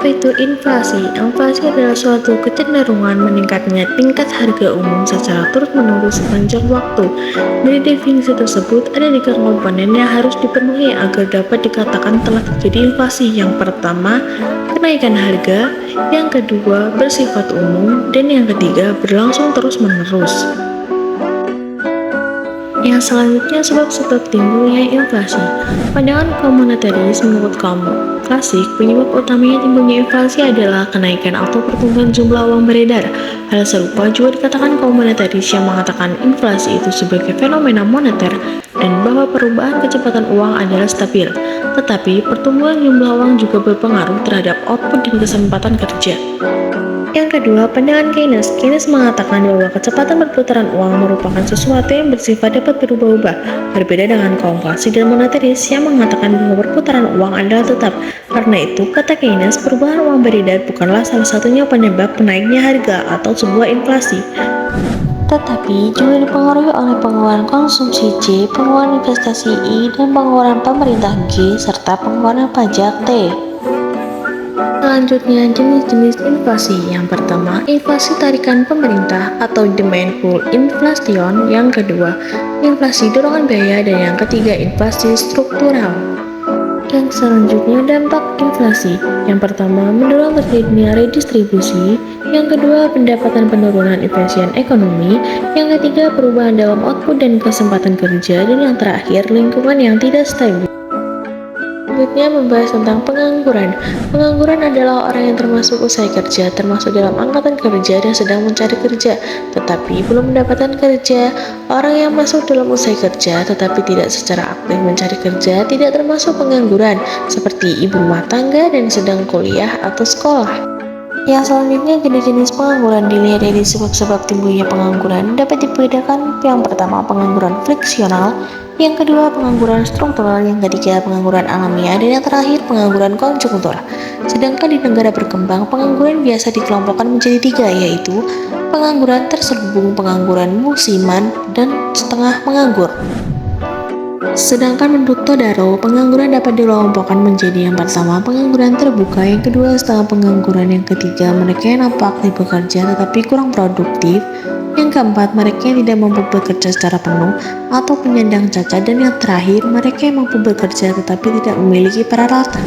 Apa itu inflasi? Inflasi adalah suatu kecenderungan meningkatnya tingkat harga umum secara terus-menerus sepanjang waktu. Dari definisi tersebut, ada 3 komponen yang harus dipenuhi agar dapat dikatakan telah terjadi inflasi. Yang pertama, kenaikan harga, yang kedua, bersifat umum, dan yang ketiga, berlangsung terus-menerus. Yang selanjutnya sebab-sebab timbulnya inflasi. Pandangan kaum monetaris menurut kaum klasik, penyebab utamanya timbulnya inflasi adalah kenaikan atau pertumbuhan jumlah uang beredar. Hal serupa juga dikatakan kaum monetaris yang mengatakan inflasi itu sebagai fenomena moneter dan bahwa perubahan kecepatan uang adalah stabil. Tetapi pertumbuhan jumlah uang juga berpengaruh terhadap output dan kesempatan kerja. Yang kedua, pandangan Keynes. Keynes mengatakan bahwa kecepatan perputaran uang merupakan sesuatu yang bersifat dapat berubah-ubah, berbeda dengan kaum klasik dan monetaris yang mengatakan bahwa perputaran uang adalah tetap. Karena itu, kata Keynes, perubahan uang beredar bukanlah salah satunya penyebab naiknya harga atau sebuah inflasi, tetapi juga dipengaruhi oleh pengeluaran konsumsi J, pengeluaran investasi I, dan pengeluaran pemerintah G, serta pengeluaran pajak T. Selanjutnya, jenis-jenis inflasi. Yang pertama, inflasi tarikan pemerintah atau demand pull inflation. Yang kedua, inflasi dorongan biaya. Dan yang ketiga, inflasi struktural. Yang selanjutnya, dampak inflasi. Yang pertama, mendorong terjadinya redistribusi. Yang kedua, pendapatan penurunan efisien ekonomi. Yang ketiga, perubahan dalam output dan kesempatan kerja. Dan yang terakhir, lingkungan yang tidak stabil. Selanjutnya membahas tentang pengangguran. Pengangguran adalah orang yang termasuk usai kerja, termasuk dalam angkatan kerja dan sedang mencari kerja, tetapi belum mendapatkan kerja. Orang yang masuk dalam usai kerja, tetapi tidak secara aktif mencari kerja, tidak termasuk pengangguran, seperti ibu rumah tangga dan sedang kuliah atau sekolah. Yang selanjutnya, jenis-jenis pengangguran. Dilihat dari sebab-sebab timbulnya pengangguran dapat dibedakan. Yang pertama, pengangguran friksional. Yang kedua, pengangguran struktural. Yang ketiga, pengangguran alamiah. Dan yang terakhir, pengangguran konjunktur. Sedangkan di negara berkembang, pengangguran biasa dikelompokkan menjadi 3, yaitu pengangguran terselubung, pengangguran musiman, dan setengah penganggur. Sedangkan menurut Todaro, pengangguran dapat dikelompokkan menjadi yang pertama, pengangguran terbuka, yang kedua, setengah pengangguran, yang ketiga, mereka yang nampak aktif bekerja tetapi kurang produktif, yang keempat, mereka yang tidak mampu bekerja secara penuh atau penyandang cacat, dan yang terakhir, mereka yang mampu bekerja tetapi tidak memiliki peralatan.